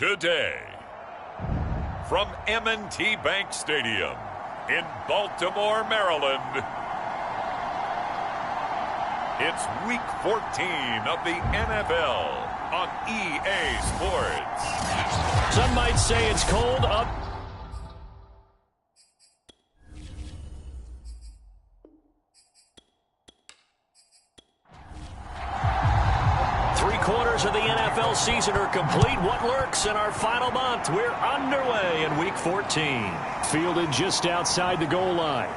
Today, from M&T Bank Stadium in Baltimore, Maryland, it's Week 14 of the NFL on EA Sports. Some might say it's cold up. Three-quarters of the NFL season are complete. What lurks in our final month? We're underway in Week 14. Fielded just outside the goal line.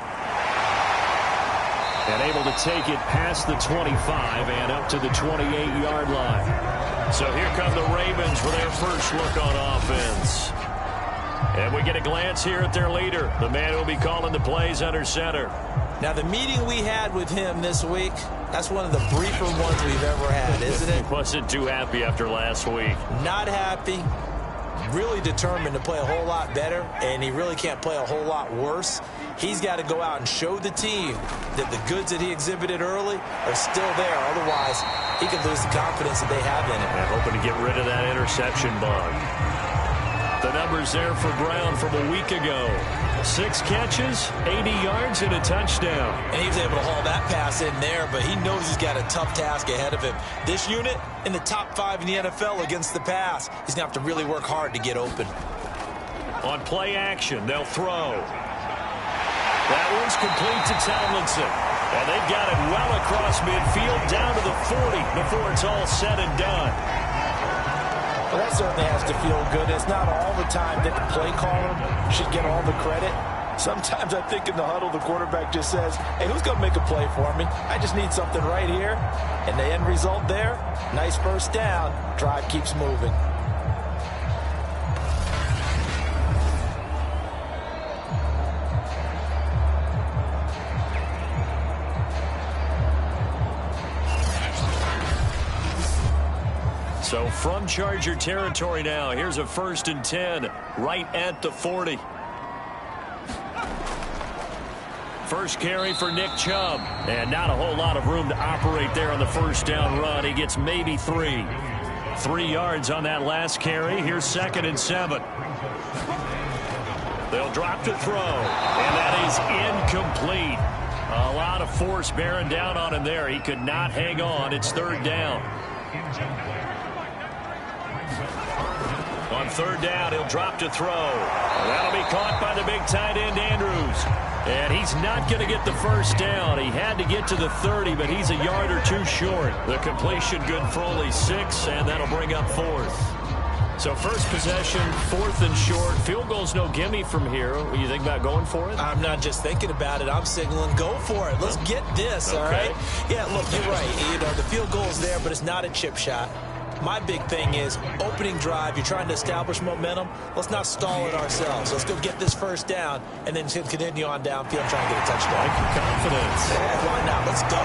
And able to take it past the 25 and up to the 28-yard line. So here come the Ravens for their first look on offense. And we get a glance here at their leader, the man who will be calling the plays under center. Now, the meeting we had with him this week, that's one of the briefer ones we've ever had, isn't it? He wasn't too happy after last week. Not happy. Really determined to play a whole lot better, and he really can't play a whole lot worse. He's got to go out and show the team that the goods that he exhibited early are still there. Otherwise, he could lose the confidence that they have in him. And hoping to get rid of that interception bug. The numbers there for Brown from a week ago. 6 catches, 80 yards, and a touchdown. And he was able to haul that pass in there, but he knows he's got a tough task ahead of him. This unit in the top 5 in the NFL against the pass. He's going to have to really work hard to get open. On play action, they'll throw. That one's complete to Tomlinson. And they've got it well across midfield down to the 40 before it's all said and done. Well, that certainly has to feel good. It's not all the time that the play caller should get all the credit. Sometimes I think in the huddle, the quarterback just says, hey, who's going to make a play for me? I just need something right here. And the end result there, nice first down. Drive keeps moving. So from Charger territory now, here's a 1st and 10 right at the 40. First carry for Nick Chubb. And not a whole lot of room to operate there on the first down run. He gets maybe 3. 3 yards on that last carry. Here's 2nd and 7. They'll drop to throw. And that is incomplete. A lot of force bearing down on him there. He could not hang on. It's 3rd down. On 3rd down, he'll drop to throw. That'll be caught by the big tight end, Andrews. And he's not going to get the first down. He had to get to the 30, but he's a yard or 2 short. The completion good for only 6, and that'll bring up 4th. So first possession, 4th and short. Field goal's no gimme from here. What do you think about going for it? I'm not just thinking about it. I'm signaling go for it. Let's get this, all right? Yeah, look, you're right. You know, the field goal's there, but it's not a chip shot. My big thing is opening drive. You're trying to establish momentum. Let's not stall it ourselves. Let's go get this first down and then continue on downfield and try and get a touchdown. I like your confidence. Yeah, why not? Let's go.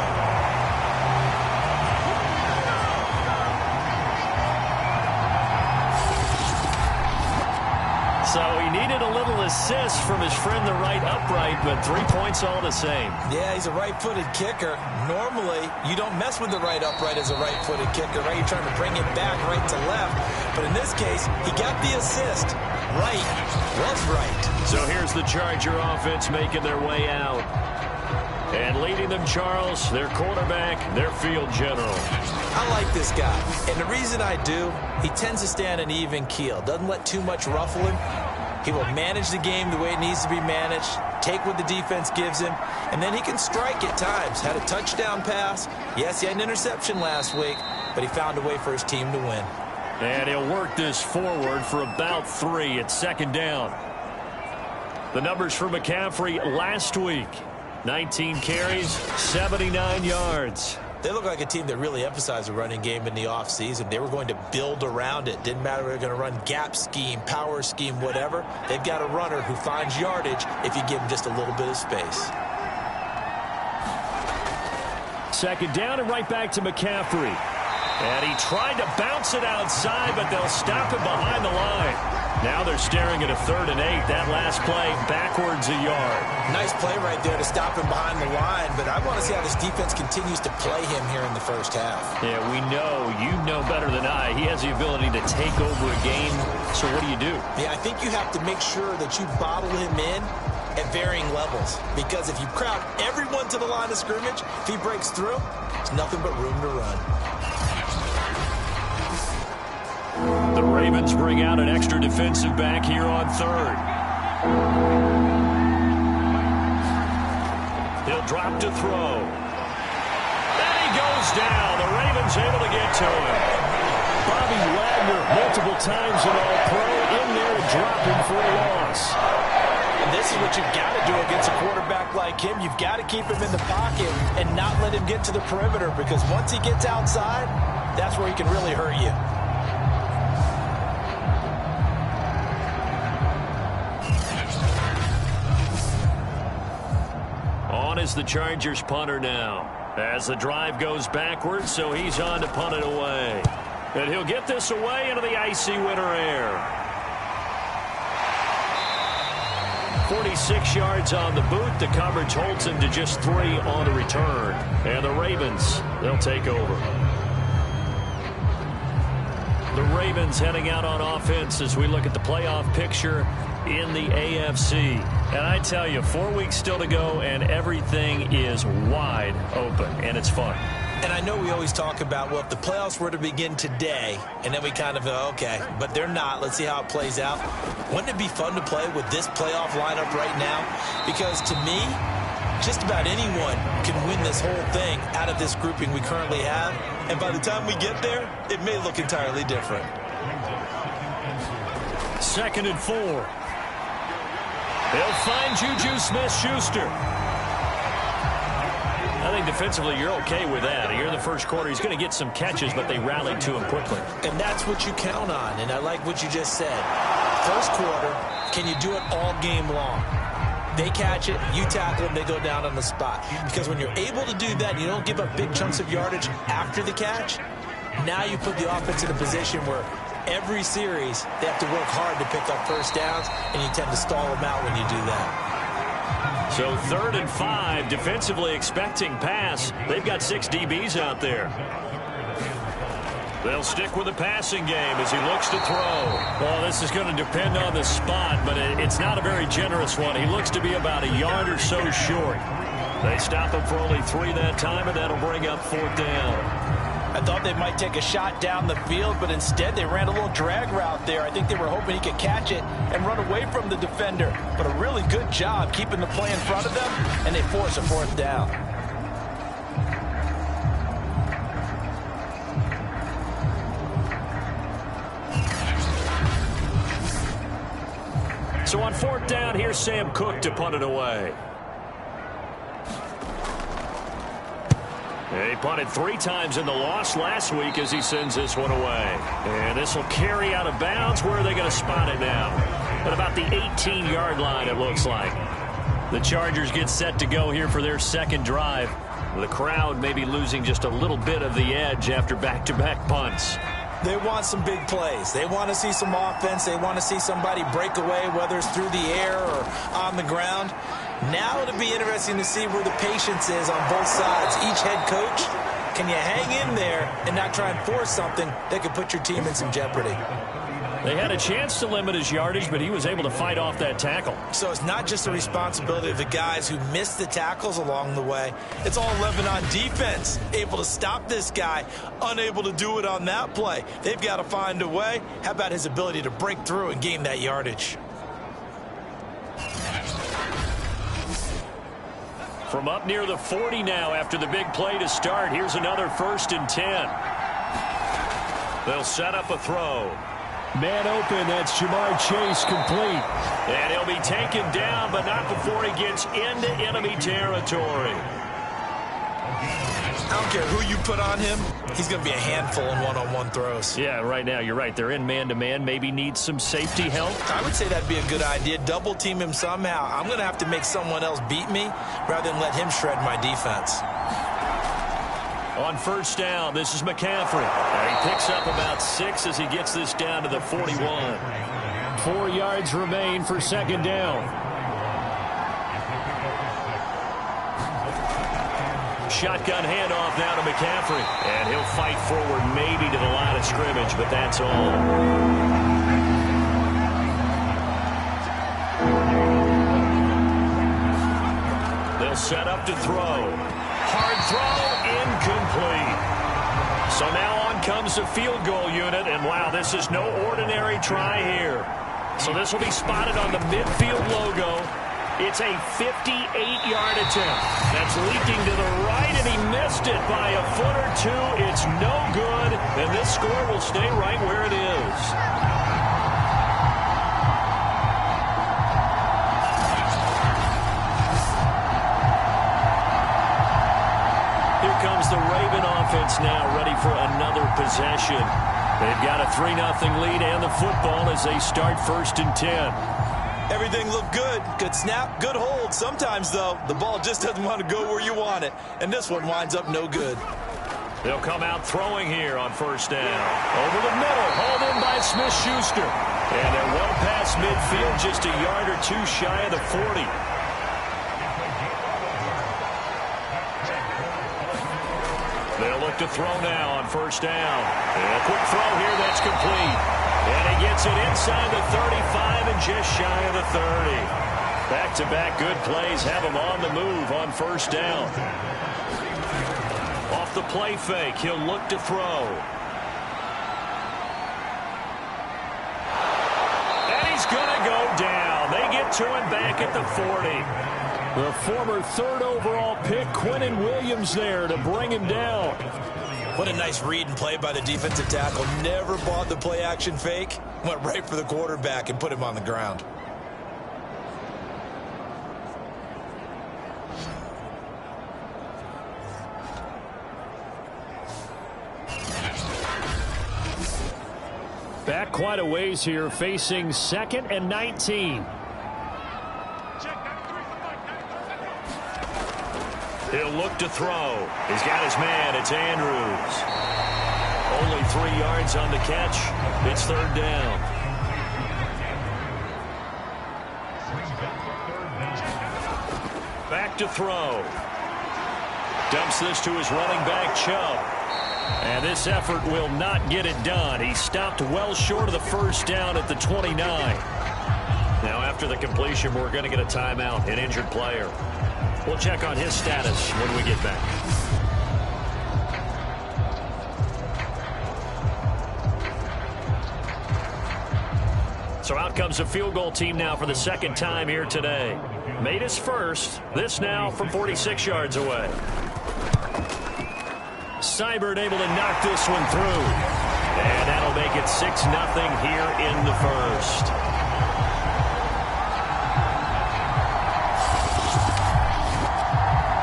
So he needed a little assist from his friend the right upright, but 3 points all the same. Yeah, he's a right-footed kicker. Normally, you don't mess with the right upright as a right-footed kicker, right? You're trying to bring it back right to left. But in this case, he got the assist. Right was right. So here's the Charger offense making their way out. And leading them, Charles, their quarterback, their field general. I like this guy. And the reason I do, he tends to stay on an even keel. Doesn't let too much ruffle him. He will manage the game the way it needs to be managed, take what the defense gives him, and then he can strike at times. Had a touchdown pass. Yes, he had an interception last week, but he found a way for his team to win. And he'll work this forward for about 3 at 2nd down. The numbers for McCaffrey last week. 19 carries, 79 yards. They look like a team that really emphasized the running game in the offseason. They were going to build around it. Didn't matter if they were going to run gap scheme, power scheme, whatever. They've got a runner who finds yardage if you give him just a little bit of space. 2nd down and right back to McCaffrey. And he tried to bounce it outside, but they'll stop him behind the line. Now they're staring at a 3rd and 8. That last play backwards a yard. Nice play right there to stop him behind the line, but I want to see how this defense continues to play him here in the first half. Yeah, we know. You know better than I. He has the ability to take over a game, so what do? Yeah, I think you have to make sure that you bottle him in at varying levels, because if you crowd everyone to the line of scrimmage, if he breaks through, there's nothing but room to run. The Ravens bring out an extra defensive back here on 3rd. He'll drop to throw. And he goes down. The Ravens able to get to him. Bobby Wagner, multiple times an All-Pro, in there to drop him for a loss. And this is what you've got to do against a quarterback like him. You've got to keep him in the pocket and not let him get to the perimeter, because once he gets outside, that's where he can really hurt you. Is the Chargers punter now as the drive goes backwards, so he's on to punt it away, and he'll get this away into the icy winter air. 46 yards on the boot. The coverage holds him to just 3 on the return, and the Ravens, they'll take over. The Ravens heading out on offense as we look at the playoff picture in the AFC. And I tell you, 4 weeks still to go, and everything is wide open, and it's fun. And I know we always talk about, well, if the playoffs were to begin today, and then we kind of go, okay, but they're not. Let's see how it plays out. Wouldn't it be fun to play with this playoff lineup right now? Because to me, just about anyone can win this whole thing out of this grouping we currently have. And by the time we get there, it may look entirely different. 2nd and 4. They'll find Juju Smith-Schuster. I think defensively you're okay with that. Here in the first quarter, he's going to get some catches, but they rallied to him quickly. And that's what you count on, and I like what you just said. First quarter, can you do it all game long? They catch it, you tackle them, they go down on the spot. Because when you're able to do that, you don't give up big chunks of yardage after the catch, now you put the offense in a position where every series, they have to work hard to pick up first downs, and you tend to stall them out when you do that. So 3rd and 5, defensively expecting pass. They've got 6 DBs out there. They'll stick with the passing game as he looks to throw. Well, this is going to depend on the spot, but it's not a very generous one. He looks to be about a yard or so short. They stop him for only 3 that time, and that'll bring up 4th down. I thought they might take a shot down the field, but instead they ran a little drag route there. I think they were hoping he could catch it and run away from the defender. But a really good job keeping the play in front of them, and they force a 4th down. So on 4th down, here's Sam Cook to punt it away. He punted 3 times in the loss last week as he sends this one away. And this will carry out of bounds. Where are they going to spot it now? At about the 18-yard line, it looks like. The Chargers get set to go here for their 2nd drive. The crowd may be losing just a little bit of the edge after back-to-back punts. They want some big plays. They want to see some offense. They want to see somebody break away, whether it's through the air or on the ground. Now it'll be interesting to see where the patience is on both sides. Each head coach, can you hang in there and not try and force something that could put your team in some jeopardy? They had a chance to limit his yardage, but he was able to fight off that tackle. So it's not just the responsibility of the guys who missed the tackles along the way. It's all 11 on defense, able to stop this guy, unable to do it on that play. They've got to find a way. How about his ability to break through and gain that yardage? From up near the 40 now after the big play to start, here's another 1st and 10. They'll set up a throw. Man open, that's Jamar Chase complete. And he'll be taken down, but not before he gets into enemy territory. I don't care who you put on him, he's going to be a handful in one-on-one throws. Yeah, right now, you're right. They're in man-to-man. Maybe needs some safety help. I would say that'd be a good idea. Double team him somehow. I'm going to have to make someone else beat me rather than let him shred my defense. On first down, this is McCaffrey. And he picks up about 6 as he gets this down to the 41. 4 yards remain for second down. Shotgun handoff now to McCaffrey. And he'll fight forward maybe to the line of scrimmage, but that's all. They'll set up to throw. Hard throw, incomplete. So now on comes the field goal unit, and wow, this is no ordinary try here. So this will be spotted on the midfield logo. It's a 58-yard attempt. That's leaking to the right, and he missed it by a foot or two. It's no good, and this score will stay right where it is. Here comes the Raven offense now, ready for another possession. They've got a 3-0 lead and the football as they start 1st and 10. Everything looked good. Good snap, good hold. Sometimes, though, the ball just doesn't want to go where you want it. And this one winds up no good. They'll come out throwing here on first down. Over the middle, hauled in by Smith-Schuster. And they're well past midfield, just a yard or 2 shy of the 40. They'll look to throw now on first down. And a quick throw here that's complete. And he gets it inside the 35 and just shy of the 30. Back-to-back good plays have him on the move on first down. Off the play fake, he'll look to throw. And he's going to go down. They get to him back at the 40. The former 3rd overall pick, Quinnen Williams, there to bring him down. What a nice read and play by the defensive tackle. Never bought the play-action fake. Went right for the quarterback and put him on the ground. Back quite a ways here, facing 2nd and 19. He'll look to throw. He's got his man. It's Andrews. Only 3 yards on the catch. It's 3rd down. Back to throw. Dumps this to his running back, Chubb. And this effort will not get it done. He stopped well short of the first down at the 29. Now, after the completion, we're going to get a timeout, an injured player. We'll check on his status when we get back. So out comes the field goal team now for the 2nd time here today. Made his first. This now from 46 yards away. Seibert able to knock this one through. And that'll make it 6-0 here in the first.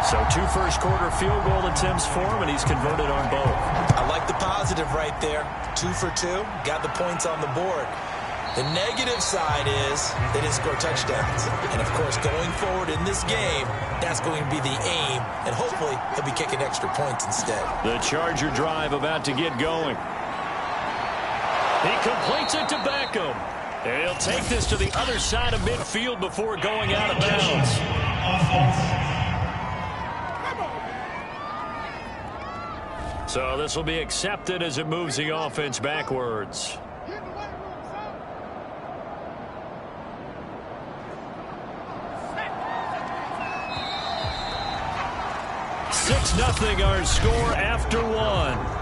So 2 first-quarter field goal attempts for him, and he's converted on both. I like the positive right there. 2 for 2. Got the points on the board. The negative side is they didn't score touchdowns. And, of course, going forward in this game, that's going to be the aim. And hopefully he'll be kicking extra points instead. The Charger drive about to get going. He completes it to Beckham. And he'll take this to the other side of midfield before going out of bounds. So this will be accepted as it moves the offense backwards. 6-0 our score after 1.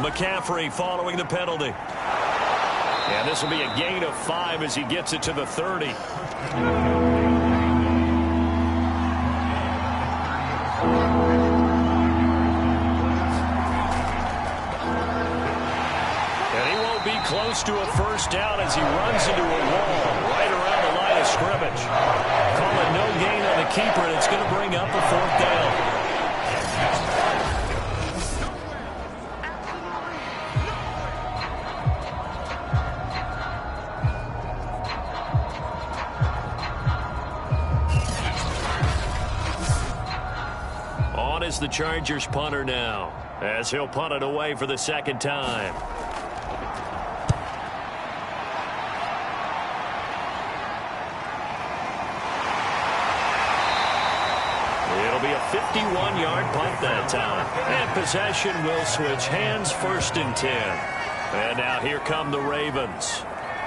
McCaffrey following the penalty. And this will be a gain of 5 as he gets it to the 30. And he won't be close to a first down as he runs into a wall right around the line of scrimmage. Call it no gain on the keeper, and it's going to bring up a 4th down. is the Chargers punter now, as he'll punt it away for the second time. It'll be a 51-yard punt that time. And possession will switch hands, 1st and 10. And now here come the Ravens.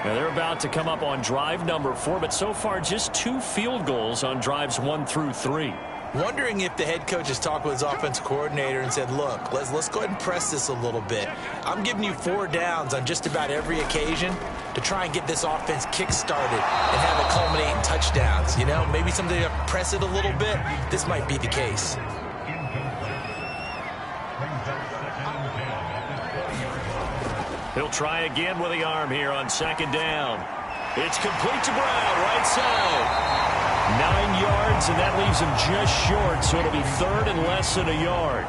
Now they're about to come up on drive number 4, but so far just 2 field goals on drives 1 through 3. Wondering if the head coach has talked with his offense coordinator and said, look, let's go ahead and press this a little bit. I'm giving you 4 downs on just about every occasion to try and get this offense kick-started and have it culminate in touchdowns. You know, maybe something to press it a little bit. This might be the case. He'll try again with the arm here on 2nd down. It's complete to Brown, right side. 9 yards, and that leaves him just short, so it'll be 3rd and less than a yard.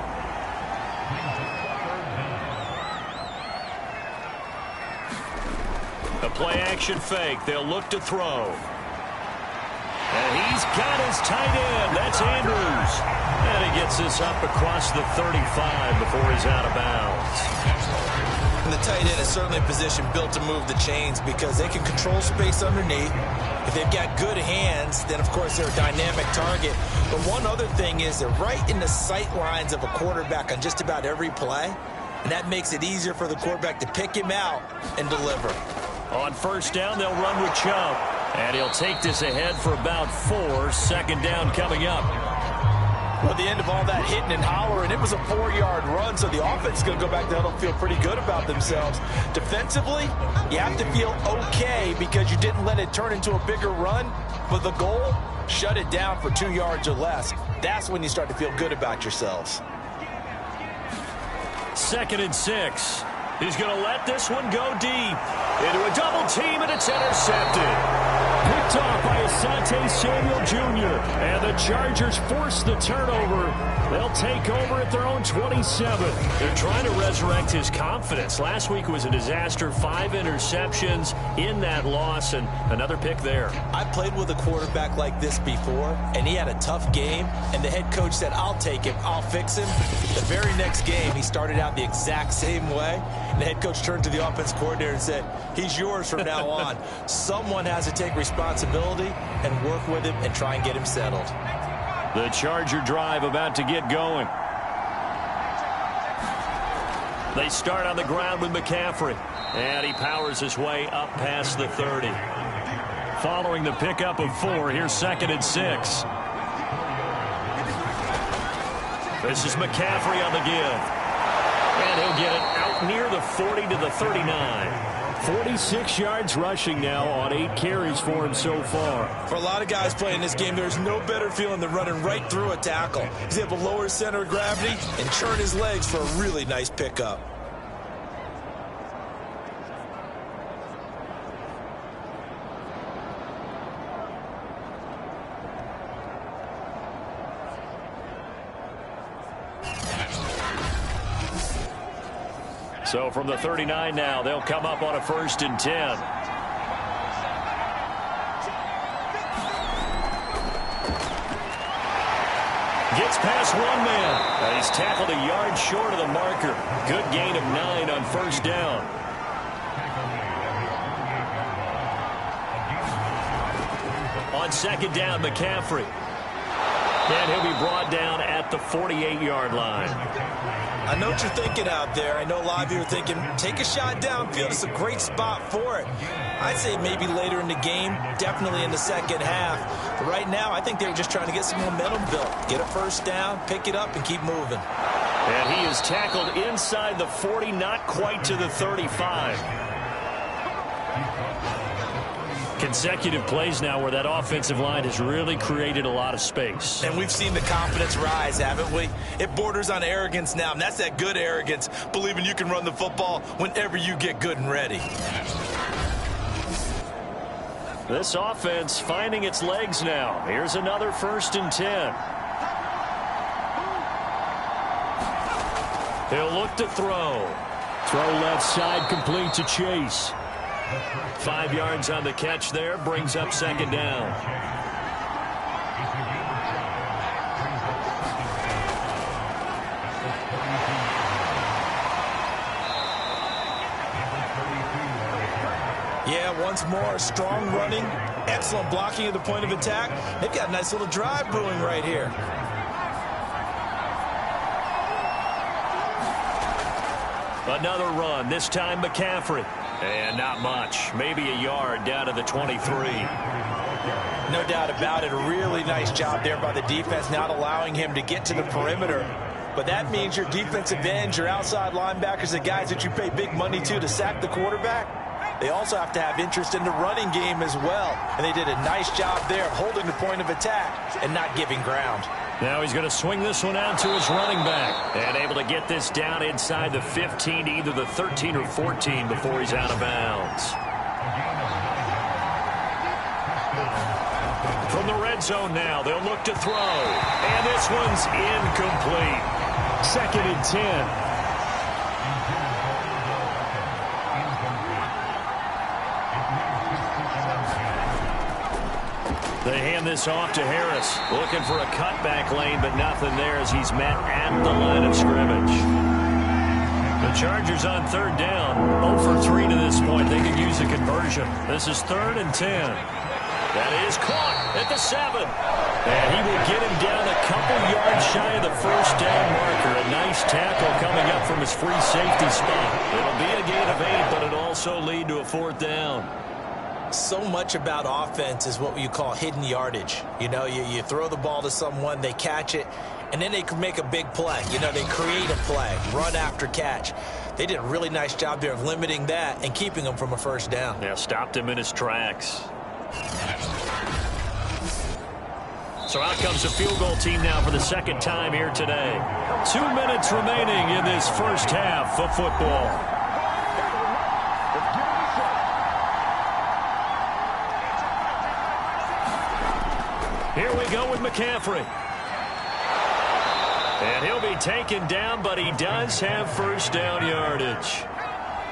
A play-action fake. They'll look to throw. And he's got his tight end. That's Andrews. And he gets this up across the 35 before he's out of bounds. And the tight end is certainly a position built to move the chains because they can control space underneath. If they've got good hands, then, of course, they're a dynamic target. But one other thing is they're right in the sight lines of a quarterback on just about every play, and that makes it easier for the quarterback to pick him out and deliver. On 1st down, they'll run with Chubb, and he'll take this ahead for about 4. 2nd down coming up. Well, at the end of all that hitting and hollering, it was a 4-yard run, so the offense is going to go back down and feel pretty good about themselves. Defensively, you have to feel okay because you didn't let it turn into a bigger run, but the goal, shut it down for 2 yards or less. That's when you start to feel good about yourselves. 2nd and 6. He's going to let this one go deep. Into a double team, and it's intercepted. Picked off by Asante Samuel Jr. And the Chargers force the turnover. They'll take over at their own 27. They're trying to resurrect his confidence. Last week was a disaster. 5 interceptions in that loss, and another pick there. I played with a quarterback like this before, and he had a tough game, and the head coach said, I'll take him, I'll fix him. The very next game, he started out the exact same way. And the head coach turned to the offense coordinator and said, he's yours from now on. Someone has to take responsibility and work with him and try and get him settled. The Charger drive about to get going. They start on the ground with McCaffrey. And he powers his way up past the 30. Following the pickup of 4, here's 2nd and 6. This is McCaffrey on the give. And he'll get it out near the 40 to the 39. 46 yards rushing now on 8 carries for him so far. For a lot of guys playing this game, there's no better feeling than running right through a tackle. He's able to lower his center of gravity and churn his legs for a really nice pickup. So from the 39 now, they'll come up on a 1st and 10. Gets past one man. And he's tackled a yard short of the marker. Good gain of 9 on 1st down. On 2nd down, McCaffrey. And he'll be brought down at the 48-yard line. I know what you're thinking out there. I know a lot of you are thinking, take a shot downfield. It's a great spot for it. I'd say maybe later in the game, definitely in the second half. But right now, I think they were just trying to get some momentum built. Get a 1st down, pick it up, and keep moving. And he is tackled inside the 40, not quite to the 35. Consecutive plays now where that offensive line has really created a lot of space. And we've seen the confidence rise, haven't we? It borders on arrogance now, and that's that good arrogance, believing you can run the football whenever you get good and ready. This offense finding its legs now. Here's another 1st and 10. He'll look to throw. Throw left side, complete to Chase. 5 yards on the catch there, brings up 2nd down. Yeah, once more, strong running, excellent blocking at the point of attack. They've got a nice little drive brewing right here. Another run, this time McCaffrey. And not much, maybe a yard down to the 23. No doubt about it, a really nice job there by the defense, not allowing him to get to the perimeter. But that means your defensive ends, your outside linebackers, the guys that you pay big money to sack the quarterback, they also have to have interest in the running game as well. And they did a nice job there of holding the point of attack and not giving ground. Now he's going to swing this one out to his running back. And able to get this down inside the 15 to either the 13 or 14 before he's out of bounds. From the red zone now, they'll look to throw. And this one's incomplete. 2nd and 10. They hand this off to Harris. Looking for a cutback lane, but nothing there as he's met at the line of scrimmage. The Chargers on 3rd down. 0 for 3 to this point. They could use a conversion. This is 3rd and 10. That is caught at the 7. And he will get him down a couple yards shy of the 1st down marker. A nice tackle coming up from his free safety spot. It'll be a gain of 8, but it'll also lead to a 4th down. So much about offense is what you call hidden yardage. You know, you throw the ball to someone, they catch it, and then they can make a big play. You know, they create a play, run after catch. They did a really nice job there of limiting that and keeping him from a 1st down. Yeah, stopped him in his tracks. So out comes the field goal team now for the 2nd time here today. 2 minutes remaining in this 1st half of football. Here we go with McCaffrey. And he'll be taken down, but he does have 1st down yardage.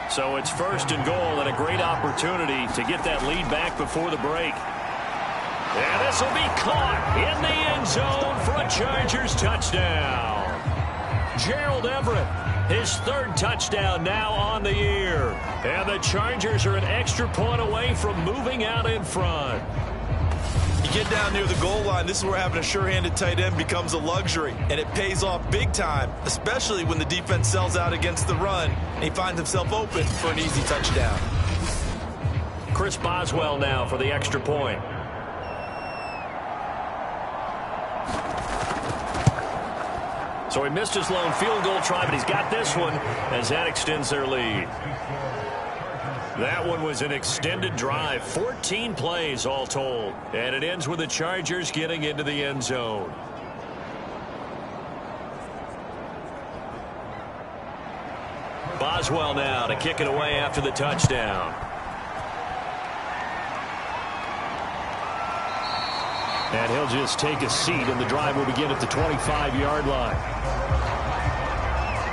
So it's 1st and goal and a great opportunity to get that lead back before the break. And this will be caught in the end zone for a Chargers touchdown. Gerald Everett, his 3rd touchdown now on the year. And the Chargers are an extra point away from moving out in front. You get down near the goal line, this is where having a sure-handed tight end becomes a luxury, and it pays off big time, especially when the defense sells out against the run, and he finds himself open for an easy touchdown. Chris Boswell now for the extra point. So he missed his lone field goal try, but he's got this one as that extends their lead. That one was an extended drive, 14 plays all told. And it ends with the Chargers getting into the end zone. Boswell now to kick it away after the touchdown. And he'll just take a seat, and the drive will begin at the 25-yard line.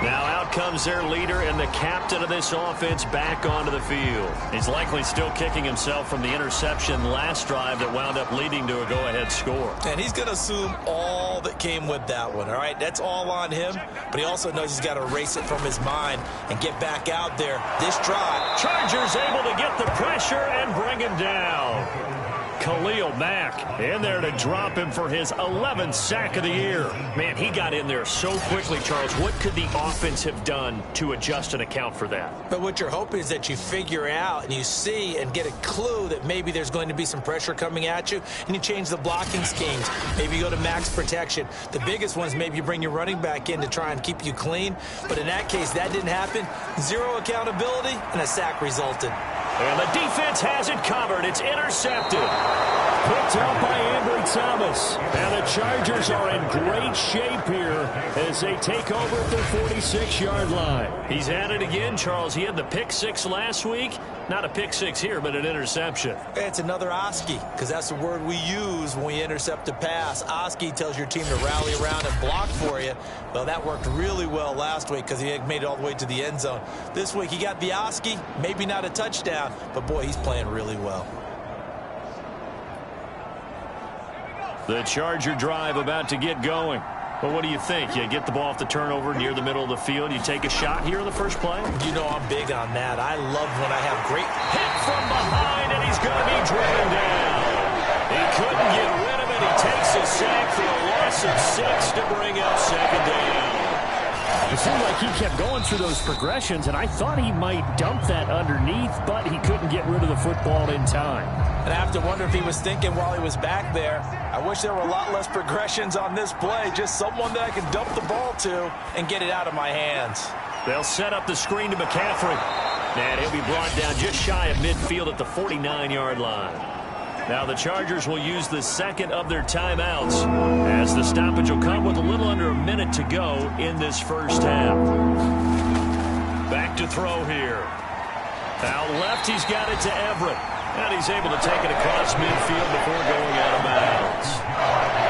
Now out comes their leader and the captain of this offense back onto the field. He's likely still kicking himself from the interception last drive that wound up leading to a go-ahead score. And he's going to assume all that came with that one, all right? That's all on him, but he also knows he's got to erase it from his mind and get back out there. This drive. Chargers able to get the pressure and bring him down. Khalil Mack in there to drop him for his 11th sack of the year. Man, he got in there so quickly, Charles. What could the offense have done to adjust and account for that? But what you're hoping is that you figure out and you see and get a clue that maybe there's going to be some pressure coming at you, and you change the blocking schemes. Maybe you go to max protection. The biggest one is maybe you bring your running back in to try and keep you clean. But in that case, that didn't happen. Zero accountability, and a sack resulted. And the defense has it covered. It's intercepted. Picked up by Ambry Thomas. And the Chargers are in great shape here as they take over at their 46-yard line. He's at it again, Charles. He had the pick six last week. Not a pick six here, but an interception. It's another Oski, because that's the word we use when we intercept a pass. Oski tells your team to rally around and block for you. Well, that worked really well last week because he had made it all the way to the end zone. This week, he got the Oski, maybe not a touchdown, but boy, he's playing really well. The Charger drive about to get going. Well, what do you think? You get the ball off the turnover near the middle of the field. You take a shot here in the first play? You know I'm big on that. I love when I have great hit from behind, and he's going to be driven down. He couldn't get rid of it. He takes a sack for a loss of 6 to bring up second down. It seemed like he kept going through those progressions, and I thought he might dump that underneath, but he couldn't get rid of the football in time. And I have to wonder if he was thinking while he was back there, I wish there were a lot less progressions on this play, just someone that I can dump the ball to and get it out of my hands. They'll set up the screen to McCaffrey, and he'll be brought down just shy of midfield at the 49-yard line. Now the Chargers will use the second of their timeouts as the stoppage will come with a little under a minute to go in this first half. Back to throw here. Out left, he's got it to Everett. And he's able to take it across midfield before going out of bounds.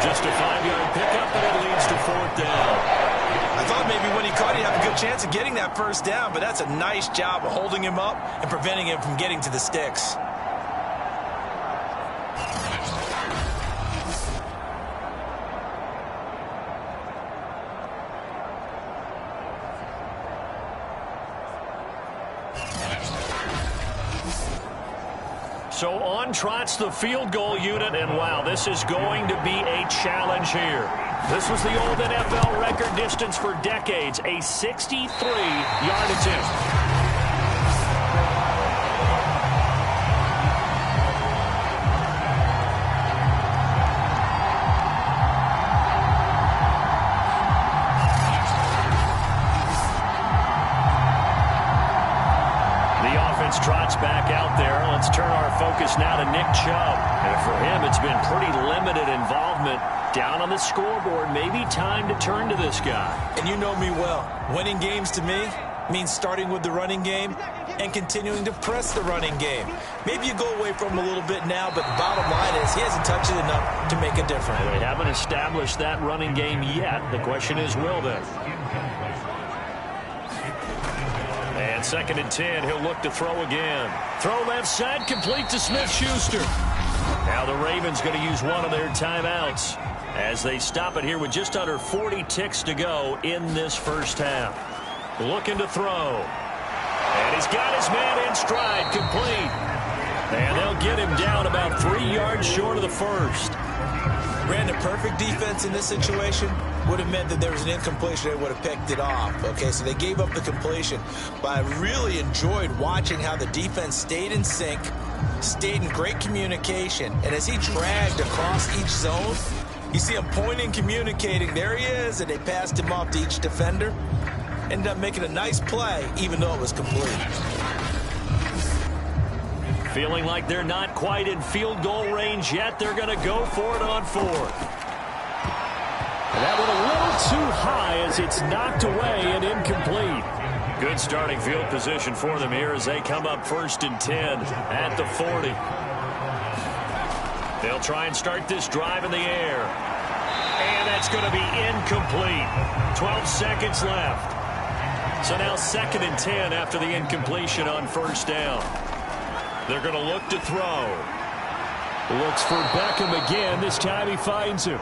Just a 5-yard pickup, and it leads to fourth down. I thought maybe when he caught it, he'd have a good chance of getting that first down, but that's a nice job of holding him up and preventing him from getting to the sticks. So on trots the field goal unit, and wow, this is going to be a challenge here. This was the old NFL record distance for decades, a 63-yard attempt. Trots back out there. Let's turn our focus now to Nick Chubb. And for him, it's been pretty limited involvement down on the scoreboard. Maybe time to turn to this guy. And you know me well. Winning games to me means starting with the running game and continuing to press the running game. Maybe you go away from him a little bit now, but the bottom line is he hasn't touched it enough to make a difference. They haven't established that running game yet. The question is, will they? And 2nd and 10, he'll look to throw again. Throw left side, complete to Smith-Schuster. Now the Ravens going to use one of their timeouts as they stop it here with just under 40 ticks to go in this first half. Looking to throw. And he's got his man in stride, complete. And they'll get him down about 3 yards short of the first. Ran a perfect defense in this situation would have meant that there was an incompletion. They would have picked it off. Okay, so they gave up the completion. But I really enjoyed watching how the defense stayed in sync, stayed in great communication. And as he dragged across each zone, you see him pointing, communicating. There he is, and they passed him off to each defender. Ended up making a nice play, even though it was complete. Feeling like they're not quite in field goal range yet. They're going to go for it on 4th. And that one a little too high as it's knocked away and incomplete. Good starting field position for them here as they come up 1st and 10 at the 40. They'll try and start this drive in the air. And that's going to be incomplete. 12 seconds left. So now 2nd and 10 after the incompletion on 1st down. They're going to look to throw. Looks for Beckham again. This time he finds him.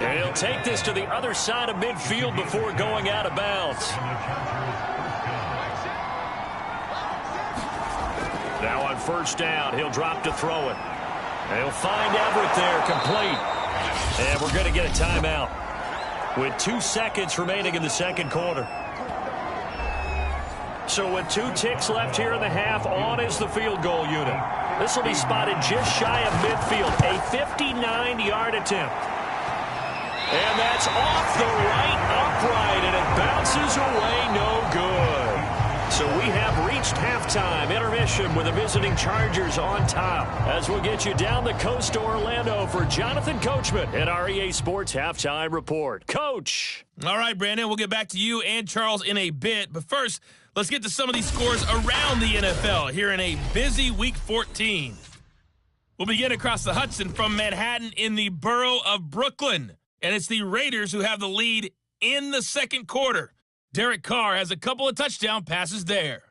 And he'll take this to the other side of midfield before going out of bounds. Now on 1st down, he'll drop to throw it. And he'll find Everett there, complete. And we're going to get a timeout with 2 seconds remaining in the second quarter. So with 2 ticks left here in the half, on is the field goal unit. This will be spotted just shy of midfield, a 59-yard attempt. And that's off the right upright, and it bounces away no good. So we have reached halftime intermission with the visiting Chargers on top. As we'll get you down the coast to Orlando for Jonathan Coachman at our EA Sports Halftime Report. Coach. All right, Brandon, we'll get back to you and Charles in a bit. But first, let's get to some of these scores around the NFL here in a busy Week 14. We'll begin across the Hudson from Manhattan in the borough of Brooklyn. And it's the Raiders who have the lead in the second quarter. Derek Carr has a couple of touchdown passes there.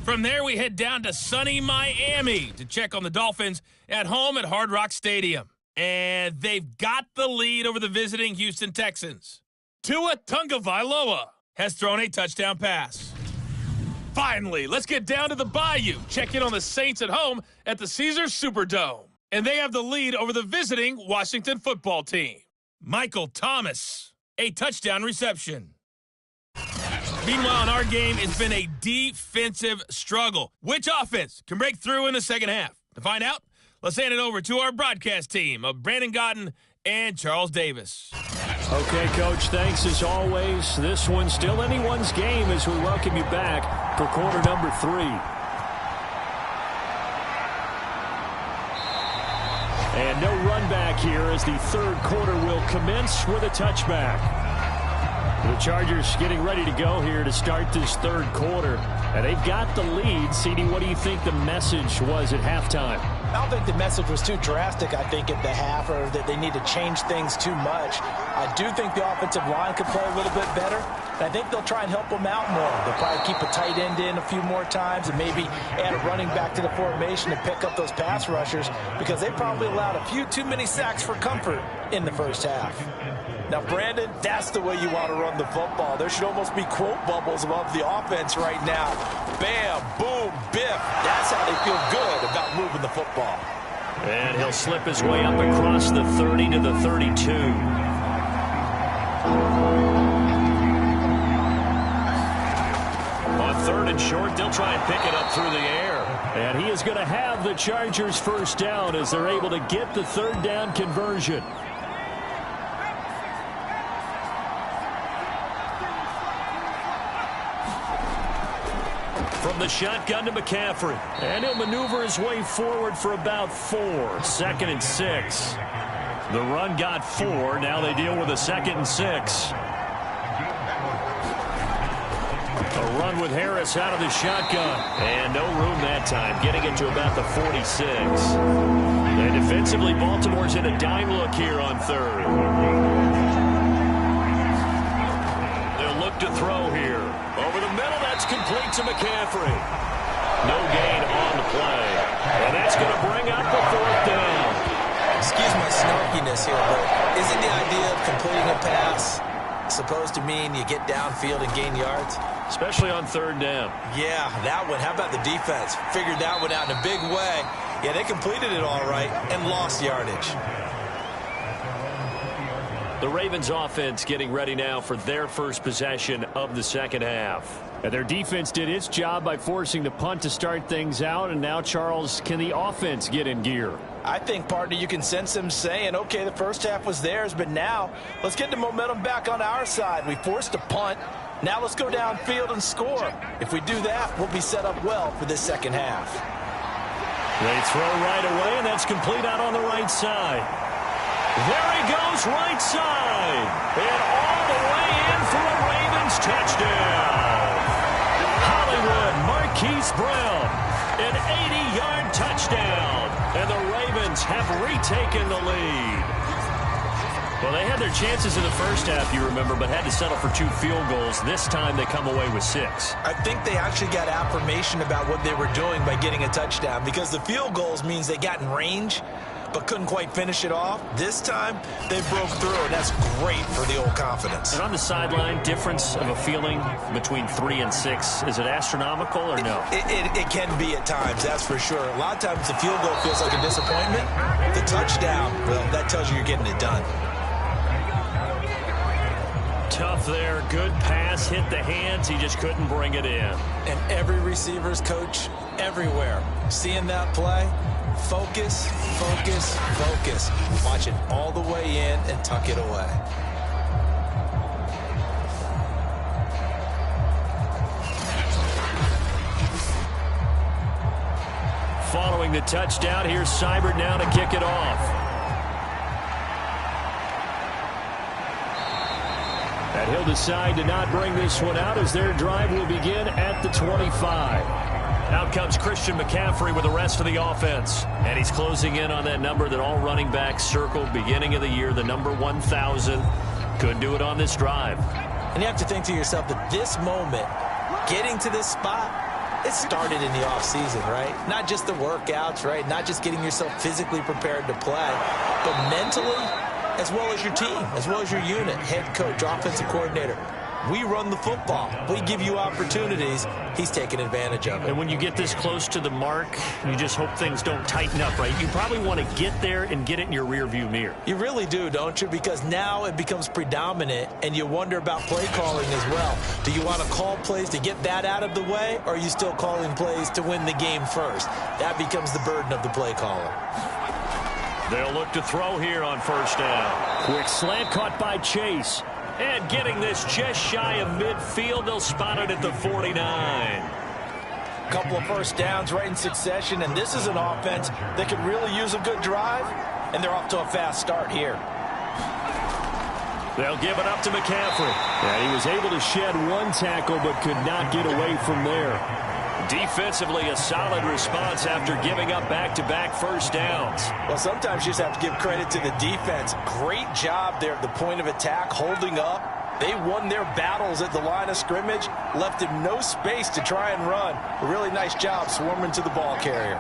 From there, we head down to sunny Miami to check on the Dolphins at home at Hard Rock Stadium. And they've got the lead over the visiting Houston Texans. Tua Tagovailoa has thrown a touchdown pass. Finally, let's get down to the Bayou. Check in on the Saints at home at the Caesars Superdome. And they have the lead over the visiting Washington football team. Michael Thomas, a touchdown reception. Meanwhile, in our game, it's been a defensive struggle. Which offense can break through in the second half? To find out, let's hand it over to our broadcast team of Brandon Godden and Charles Davis. Okay, Coach, thanks as always. This one's still anyone's game as we welcome you back for quarter number 3. And no run back here as the third quarter will commence with a touchback. The Chargers getting ready to go here to start this third quarter. And they've got the lead. CD, what do you think the message was at halftime? I don't think the message was too drastic, I think, at the half, or that they need to change things too much. I do think the offensive line could play a little bit better. And I think they'll try and help them out more. They'll probably keep a tight end in a few more times and maybe add a running back to the formation and pick up those pass rushers, because they probably allowed a few too many sacks for comfort in the first half. Now, Brandon, that's the way you want to run the football. There should almost be quote bubbles above the offense right now. Bam, boom, biff. That's how they feel good about moving the football. And he'll slip his way up across the 30 to the 32. On third and short, they'll try and pick it up through the air. And he is going to have the Chargers first down as they're able to get the third down conversion. From the shotgun to McCaffrey. And he'll maneuver his way forward for about 4. 2nd and 6. The run got 4. Now they deal with a 2nd and 6. A run with Harris out of the shotgun. And no room that time. Getting it to about the 46. And defensively, Baltimore's in a dime look here on third. They'll look to throw here. Over the middle, that's complete to McCaffrey. No gain on the play. And that's going to bring up the 4th down. Excuse my snarkiness here, but isn't the idea of completing a pass supposed to mean you get downfield and gain yards? Especially on third down. Yeah, that one. How about the defense? Figured that one out in a big way. Yeah, they completed it all right and lost yardage. The Ravens offense getting ready now for their first possession of the second half. And their defense did its job by forcing the punt to start things out. And now, Charles, can the offense get in gear? I think, partner, you can sense them saying, okay, the first half was theirs, but now let's get the momentum back on our side. We forced a punt. Now let's go downfield and score. If we do that, we'll be set up well for this second half. They throw right away, and that's complete out on the right side. There he goes, right side. And all the way in for a Ravens touchdown. Hollywood Marquise Brown, an 80-yard touchdown. And the Ravens have retaken the lead. Well, they had their chances in the first half, you remember, but had to settle for 2 field goals. This time they come away with 6. I think they actually got affirmation about what they were doing by getting a touchdown, because the field goals means they got in range but couldn't quite finish it off. This time, they broke through, and that's great for the old confidence. And on the sideline, difference of a feeling between 3 and 6, is it astronomical or no? It can be at times, that's for sure. A lot of times the field goal feels like a disappointment. The touchdown, well, that tells you you're getting it done. Tough there. Good pass. Hit the hands. He just couldn't bring it in. And every receiver's coach everywhere. Seeing that play, focus, focus, focus. Watch it all the way in and tuck it away. Following the touchdown, here's Seibert now to kick it off. And he'll decide to not bring this one out as their drive will begin at the 25. Out comes Christian McCaffrey with the rest of the offense. And he's closing in on that number that all running backs circled beginning of the year, the number 1,000. Could do it on this drive. And you have to think to yourself that this moment, getting to this spot, it started in the offseason, right? Not just the workouts, right? Not just getting yourself physically prepared to play, but mentally, as well as your team, as well as your unit, head coach, offensive coordinator. We run the football. We give you opportunities. He's taking advantage of it. And when you get this close to the mark, you just hope things don't tighten up, right? You probably want to get there and get it in your rearview mirror. You really do, don't you? Because now it becomes predominant, and you wonder about play calling as well. Do you want to call plays to get that out of the way, or are you still calling plays to win the game first? That becomes the burden of the play caller. They'll look to throw here on first down. Quick slant caught by Chase. And getting this just shy of midfield, they'll spot it at the 49. Couple of first downs right in succession, and this is an offense that could really use a good drive, and they're off to a fast start here. They'll give it up to McCaffrey. And he was able to shed one tackle, but could not get away from there. Defensively, a solid response after giving up back-to-back first downs. Well, sometimes you just have to give credit to the defense. Great job there at the point of attack, holding up. They won their battles at the line of scrimmage, left him no space to try and run. A really nice job swarming to the ball carrier.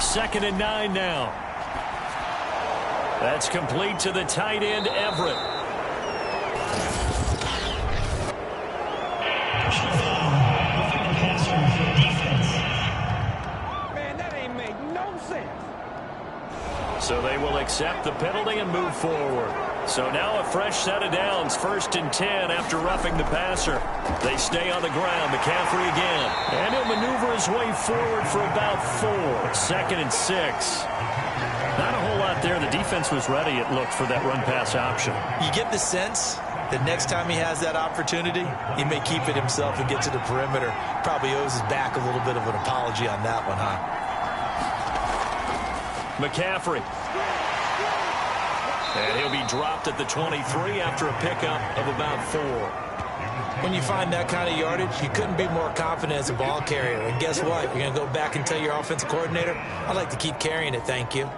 Second and 9 now. That's complete to the tight end, Everett. Man, that ain't make no sense. So they will accept the penalty and move forward. So now a fresh set of downs, 1st and 10 after roughing the passer. They stay on the ground. McCaffrey again. And he'll maneuver his way forward for about 4. 2nd and 6. Not a whole lot there. The defense was ready, it looked, for that run-pass option. You get the sense that next time he has that opportunity, he may keep it himself and get to the perimeter. Probably owes his back a little bit of an apology on that one, huh? McCaffrey. And he'll be dropped at the 23 after a pickup of about 4. When you find that kind of yardage, you couldn't be more confident as a ball carrier. And guess what? You're going to go back and tell your offensive coordinator, I'd like to keep carrying it, thank you.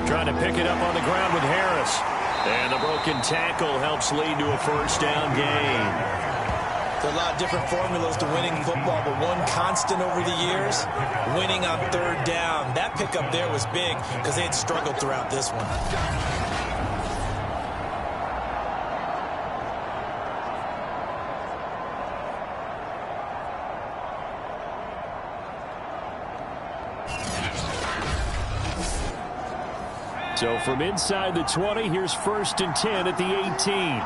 Trying to pick it up on the ground with Harris. And the broken tackle helps lead to a first down gain. There are a lot of different formulas to winning football, but one constant over the years, winning on 3rd down. That pickup there was big because they had struggled throughout this one. So from inside the 20, here's 1st and 10 at the 18.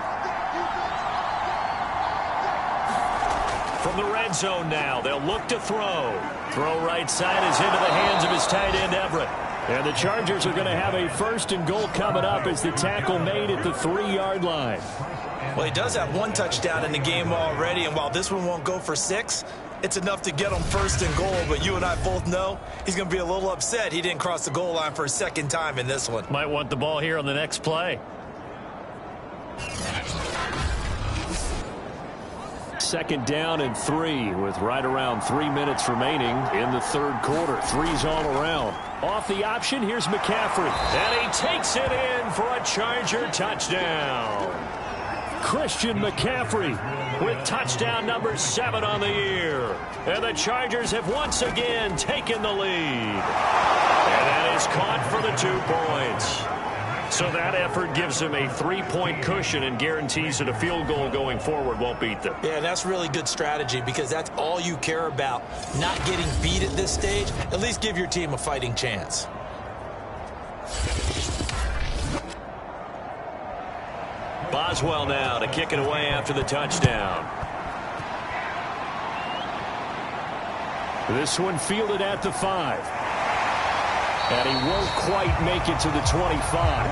From the red zone now, they'll look to throw. Throw right side is into the hands of his tight end, Everett. And the Chargers are going to have a 1st and goal coming up as the tackle made at the 3-yard line. Well, he does have 1 touchdown in the game already, and while this one won't go for 6, it's enough to get him 1st and goal, but you and I both know he's going to be a little upset he didn't cross the goal line for a 2nd time in this one. Might want the ball here on the next play. 2nd down and 3 with right around 3 minutes remaining in the 3rd quarter. 3's all around. Off the option, here's McCaffrey. And he takes it in for a Charger touchdown. Christian McCaffrey with touchdown number 7 on the year. And the Chargers have once again taken the lead. And that is caught for the 2 points. So that effort gives them a 3-point cushion and guarantees that a field goal going forward won't beat them. Yeah, that's really good strategy because that's all you care about. Not getting beat at this stage. At least give your team a fighting chance. Boswell now to kick it away after the touchdown. This one fielded at the 5. And he won't quite make it to the 25.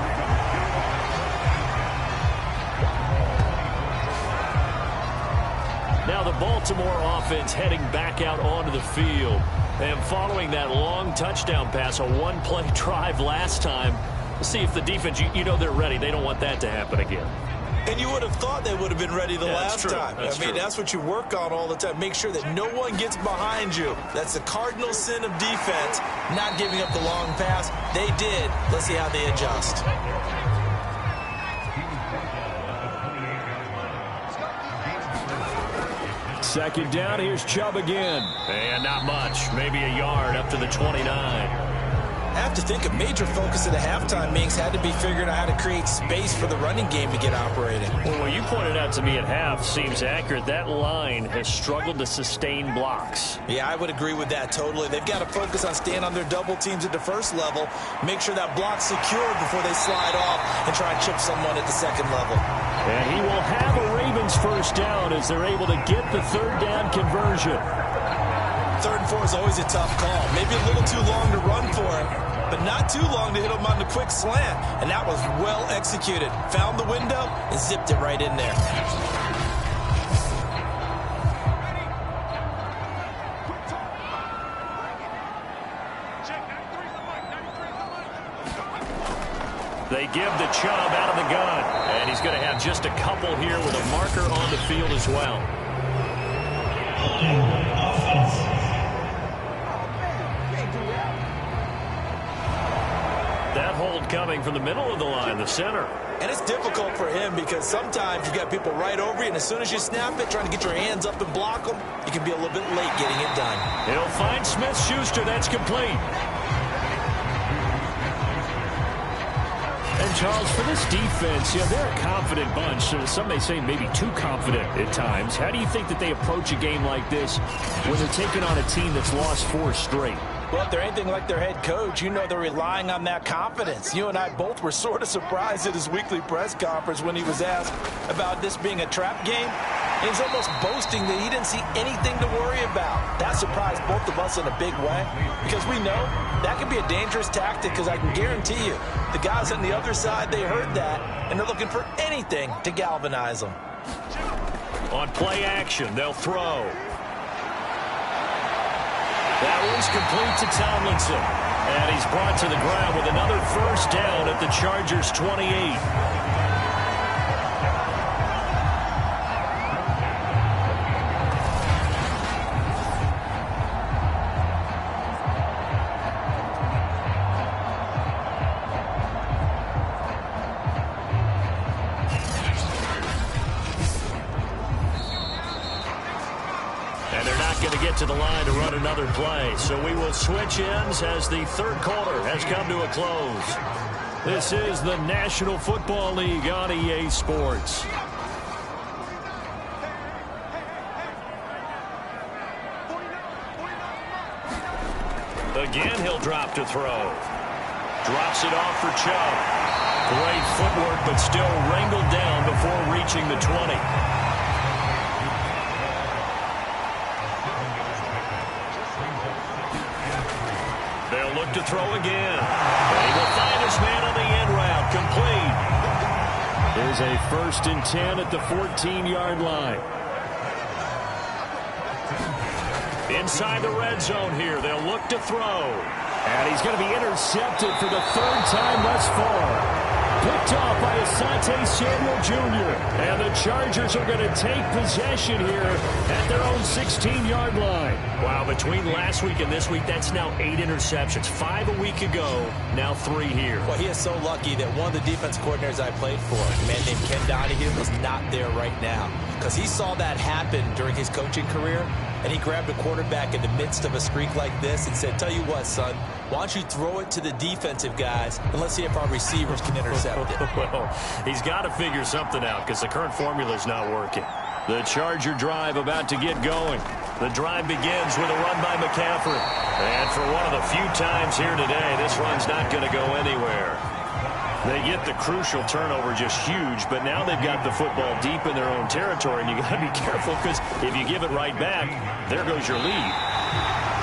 Now the Baltimore offense heading back out onto the field. And following that long touchdown pass, a 1-play drive last time, we'll see if the defense, you know they're ready. They don't want that to happen again. And you would have thought they would have been ready the last time. I mean, that's what you work on all the time. Make sure that no one gets behind you. That's the cardinal sin of defense, not giving up the long pass. They did. Let's see how they adjust. Second down, here's Chubb again. And not much, maybe a yard up to the 29. I have to think a major focus of the halftime meetings had to be figuring out how to create space for the running game to get operating. Well, what you pointed out to me at half seems accurate. That line has struggled to sustain blocks. Yeah, I would agree with that totally. They've got to focus on staying on their double teams at the first level, make sure that block's secured before they slide off and try and chip someone at the second level. And he will have a Ravens first down as they're able to get the third down conversion. 3rd and 4 is always a tough call. Maybe a little too long to run for him, but not too long to hit him on the quick slant. And that was well executed. Found the window and zipped it right in there. They give the Chubb out of the gun. And he's going to have just a couple here with a marker on the field as well. That hold coming from the middle of the line, the center. And it's difficult for him because sometimes you've got people right over you, and as soon as you snap it, trying to get your hands up and block them, you can be a little bit late getting it done. He'll find Smith-Schuster. That's complete. And, Charles, for this defense, they're a confident bunch. Some may say maybe too confident at times. How do you think that they approach a game like this when they're taking on a team that's lost 4 straight? Well, if they're anything like their head coach, you know they're relying on that confidence. You and I both were sort of surprised at his weekly press conference when he was asked about this being a trap game. He was almost boasting that he didn't see anything to worry about. That surprised both of us in a big way because we know that could be a dangerous tactic because I can guarantee you the guys on the other side, they heard that, and they're looking for anything to galvanize them. On play action, they'll throw. That one's complete to Tomlinson. And he's brought to the ground with another first down at the Chargers' 28. To the line to run another play. So we will switch ends as the 3rd quarter has come to a close. This is the National Football League on EA Sports. Again, he'll drop to throw. Drops it off for Chubb. Great footwork, but still wrangled down before reaching the 20. They'll look to throw again. And he will find his man on the end route. Complete. There's a 1st and 10 at the 14-yard line. Inside the red zone here. They'll look to throw. And he's going to be intercepted for the 3rd time thus far. Picked off by Asante Samuel Jr. And the Chargers are going to take possession here at their own 16-yard line. Wow, between last week and this week, that's now 8 interceptions. 5 a week ago, now 3 here. Well, he is so lucky that one of the defense coordinators I played for, a man named Ken Donahue, is not there right now. Because he saw that happen during his coaching career, and he grabbed a quarterback in the midst of a streak like this and said, tell you what, son, why don't you throw it to the defensive guys, and let's see if our receivers can intercept it. Well, he's got to figure something out because the current formula is not working. The Charger drive about to get going. The drive begins with a run by McCaffrey. And for one of the few times here today, this run's not going to go anywhere. They get the crucial turnover just huge, but now they've got the football deep in their own territory, and you got to be careful because if you give it right back, there goes your lead.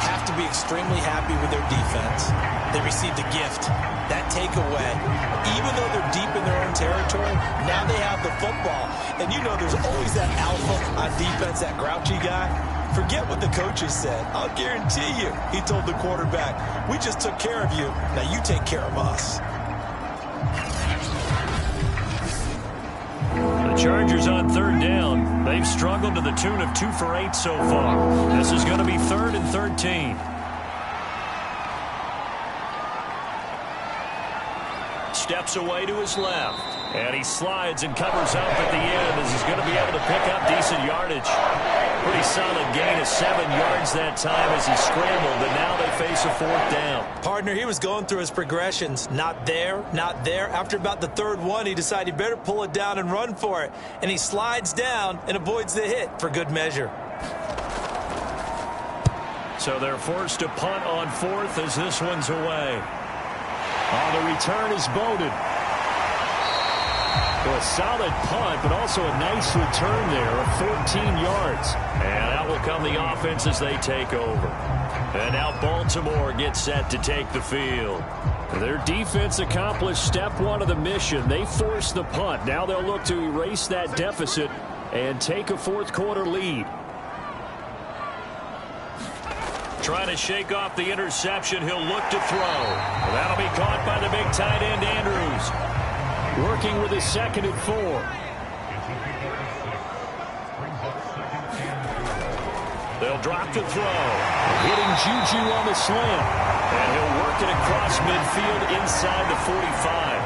Have to be extremely happy with their defense. They received a gift. That takeaway, even though they're deep in their own territory, now they have the football. And you know there's always that alpha on defense, that grouchy guy. Forget what the coaches said. I'll guarantee you, he told the quarterback, we just took care of you. Now you take care of us. The Chargers on third down. They've struggled to the tune of 2 for 8 so far. This is going to be 3rd and 13. Steps away to his left. And he slides and covers up at the end as he's going to be able to pick up decent yardage. Pretty solid gain of 7 yards that time as he scrambled, but now they face a 4th down. Partner, he was going through his progressions. Not there, not there. After about the 3rd one, he decided he better pull it down and run for it. And he slides down and avoids the hit for good measure. So they're forced to punt on 4th as this one's away. On the return is Bowden. Well, a solid punt, but also a nice return there of 14 yards. And out will come the offense as they take over. And now Baltimore gets set to take the field. Their defense accomplished step 1 of the mission. They forced the punt. Now they'll look to erase that deficit and take a 4th quarter lead. Trying to shake off the interception. He'll look to throw. That'll be caught by the big tight end, Andrews. Working with his 2nd and 4. They'll drop to throw. Hitting Juju on the slant. And he'll work it across midfield inside the 45.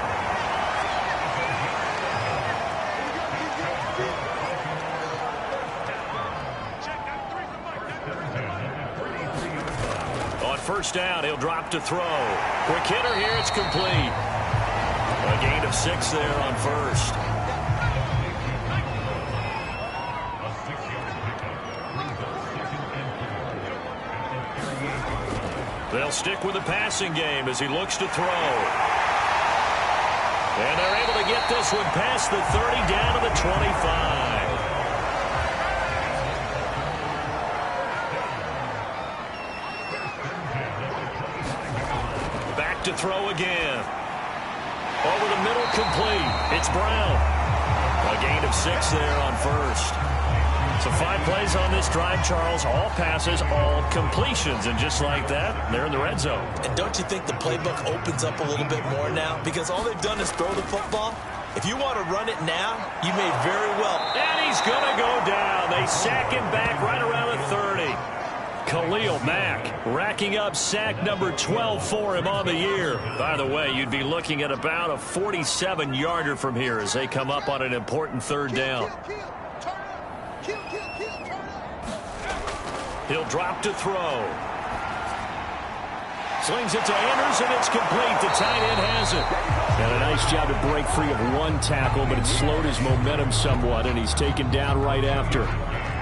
On 1st down, he'll drop to throw. Quick hitter here, it's complete. A gain of 6 there on 1st. They'll stick with the passing game as he looks to throw. And they're able to get this one past the 30 down to the 25. Back to throw again. Over the middle, complete. It's Brown. A gain of 6 there on 1st. So 5 plays on this drive, Charles. All passes, all completions. And just like that, they're in the red zone. And don't you think the playbook opens up a little bit more now? Because all they've done is throw the football. If you want to run it now, you may very well. And he's going to go down. They sack him back right around the 30. Khalil Mack racking up sack number 12 for him on the year. By the way, you'd be looking at about a 47-yarder from here as they come up on an important 3rd down. He'll drop to throw. Slings it to Andrews, and it's complete. The tight end has it. And a nice job to break free of 1 tackle, but it slowed his momentum somewhat, and he's taken down right after.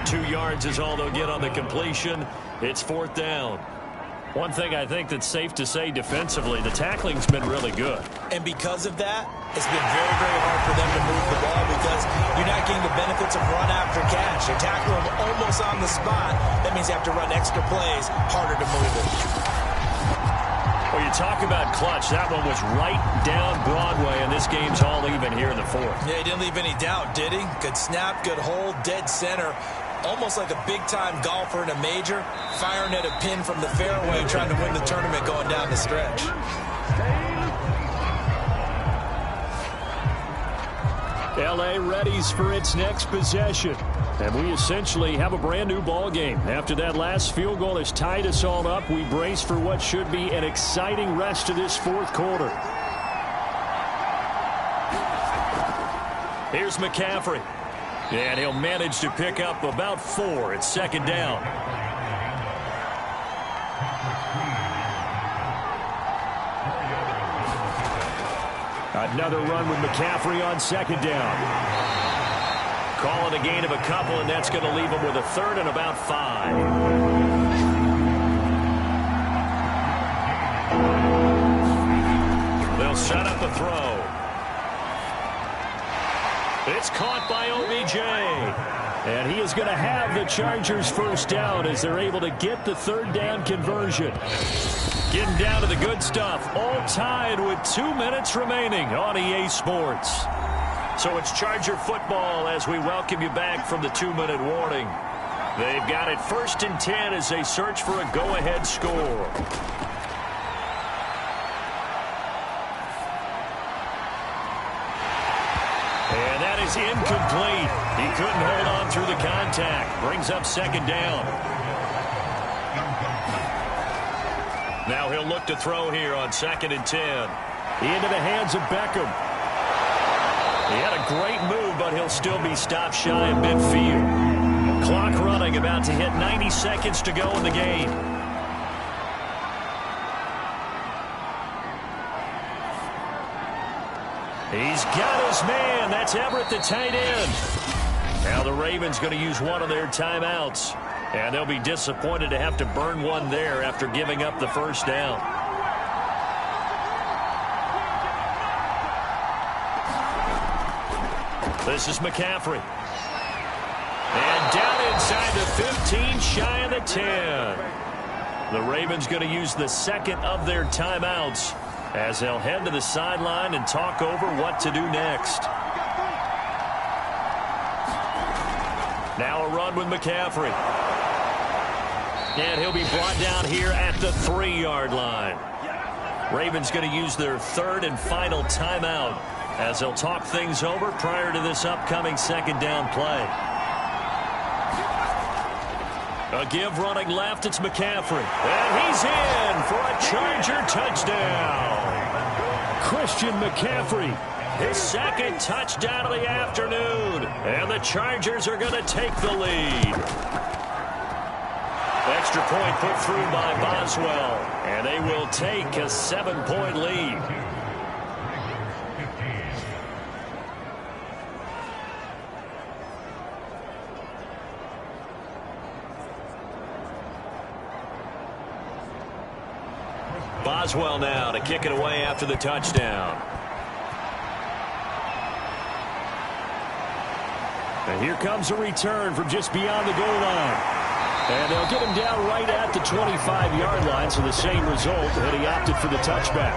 2 yards is all they'll get on the completion. It's 4th down. One thing I think that's safe to say defensively, the tackling's been really good. And because of that, it's been very, very hard for them to move the ball because you're not getting the benefits of run after catch. They tackle them almost on the spot. That means you have to run extra plays, harder to move it. Well, you talk about clutch. That one was right down Broadway, and this game's all even here in the 4th. Yeah, he didn't leave any doubt, did he? Good snap, good hold, dead center. Almost like a big-time golfer in a major, firing at a pin from the fairway, trying to win the tournament going down the stretch. L.A. readies for its next possession. And we essentially have a brand-new ball game. After that last field goal has tied us all up, we brace for what should be an exciting rest of this 4th quarter. Here's McCaffrey. And he'll manage to pick up about 4. It's 2nd down. Another run with McCaffrey on 2nd down. Calling a gain of a couple, and that's going to leave him with a 3rd and about 5. They'll set up a throw. It's caught by OBJ. And he is going to have the Chargers 1st down as they're able to get the 3rd down conversion. Getting down to the good stuff. All tied with 2 minutes remaining on EA Sports. So it's Charger football as we welcome you back from the 2-minute warning. They've got it 1st and 10 as they search for a go-ahead score. is incomplete. He couldn't hold on through the contact. Brings up second down. Now he'll look to throw here on 2nd and 10. Into the hands of Beckham. He had a great move, but he'll still be stopped shy of midfield. Clock running, about to hit 90 seconds to go in the game. He's got his man. That's Everett, the tight end. Now the Ravens going to use one of their timeouts. And they'll be disappointed to have to burn one there after giving up the first down. This is McCaffrey. And down inside the 15, shy of the 10. The Ravens going to use the second of their timeouts as they'll head to the sideline and talk over what to do next. Now a run with McCaffrey. And he'll be brought down here at the 3-yard line. Ravens going to use their third and final timeout as they'll talk things over prior to this upcoming second down play. A give running left, it's McCaffrey. And he's in for a Charger touchdown. Christian McCaffrey. His second touchdown of the afternoon. And the Chargers are going to take the lead. Extra point put through by Boswell. And they will take a 7-point lead. Boswell now to kick it away after the touchdown. And here comes a return from just beyond the goal line. And they'll get him down right at the 25-yard line, so the same result, and he opted for the touchback.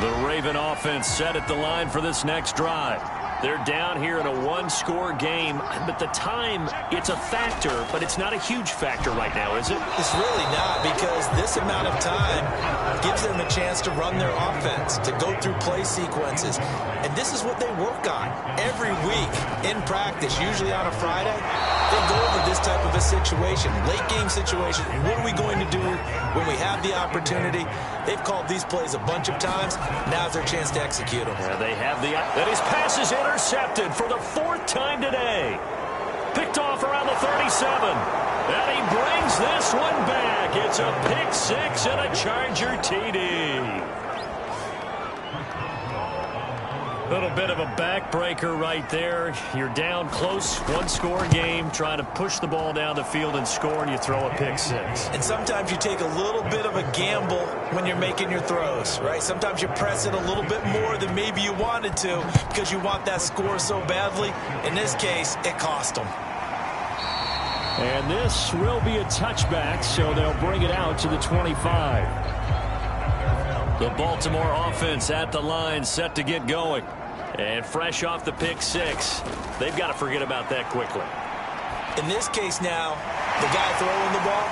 The Raven offense set at the line for this next drive. They're down here in a one-score game, but the time, it's a factor, but it's not a huge factor right now, is it? It's really not, because this amount of time gives them a chance to run their offense, to go through play sequences. And this is what they work on every week in practice, usually on a Friday. They go over this type of a situation, late game situation. What are we going to do when we have the opportunity? They've called these plays a bunch of times. Now's their chance to execute them. Yeah, they have the... That his pass is intercepted for the 4th time today. Picked off around the 37. And he brings this one back. It's a pick 6 and a Charger TD. Little bit of a backbreaker right there. You're down close, one-score game, trying to push the ball down the field and score, and you throw a pick 6. And sometimes you take a little bit of a gamble when you're making your throws, right? Sometimes you press it a little bit more than maybe you wanted to because you want that score so badly. In this case, it cost them. And this will be a touchback, so they'll bring it out to the 25. The Baltimore offense at the line, set to get going. And fresh off the pick 6, they've got to forget about that quickly. In this case now, the guy throwing the ball,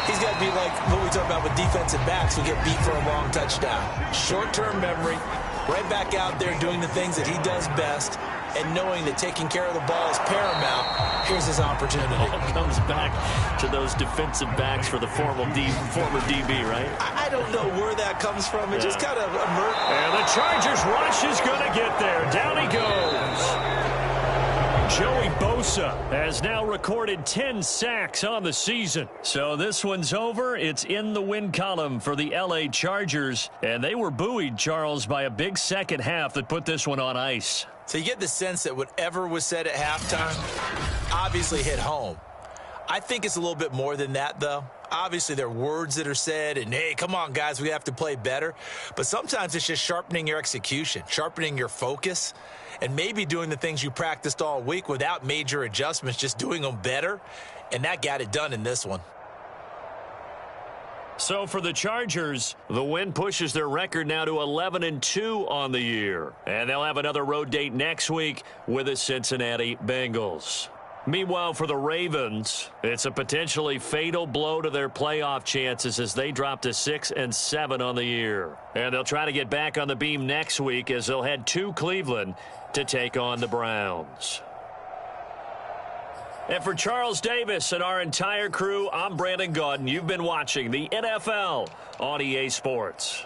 he's got to be like what we talk about with defensive backs who get beat for a long touchdown. Short-term memory, right back out there doing the things that he does best, and knowing that taking care of the ball is paramount. Here's his opportunity. All comes back to those defensive backs for the former DB, right? I don't know where that comes from. It just kind of emerged. And the Chargers rush is going to get there. Down he goes. Joey Bosa has now recorded 10 sacks on the season. So this one's over. It's in the win column for the L.A. Chargers. And they were buoyed, Charles, by a big second half that put this one on ice. So you get the sense that whatever was said at halftime obviously hit home. I think it's a little bit more than that, though. Obviously, there are words that are said, and, hey, come on, guys, we have to play better. But sometimes it's just sharpening your execution, sharpening your focus, and maybe doing the things you practiced all week without major adjustments, just doing them better. And that got it done in this one. So for the Chargers, the win pushes their record now to 11-2 on the year. And they'll have another road date next week with the Cincinnati Bengals. Meanwhile, for the Ravens, it's a potentially fatal blow to their playoff chances as they drop to 6-7 on the year. And they'll try to get back on the beam next week as they'll head to Cleveland to take on the Browns. And for Charles Davis and our entire crew, I'm Brandon Gaudin. You've been watching the NFL on EA Sports.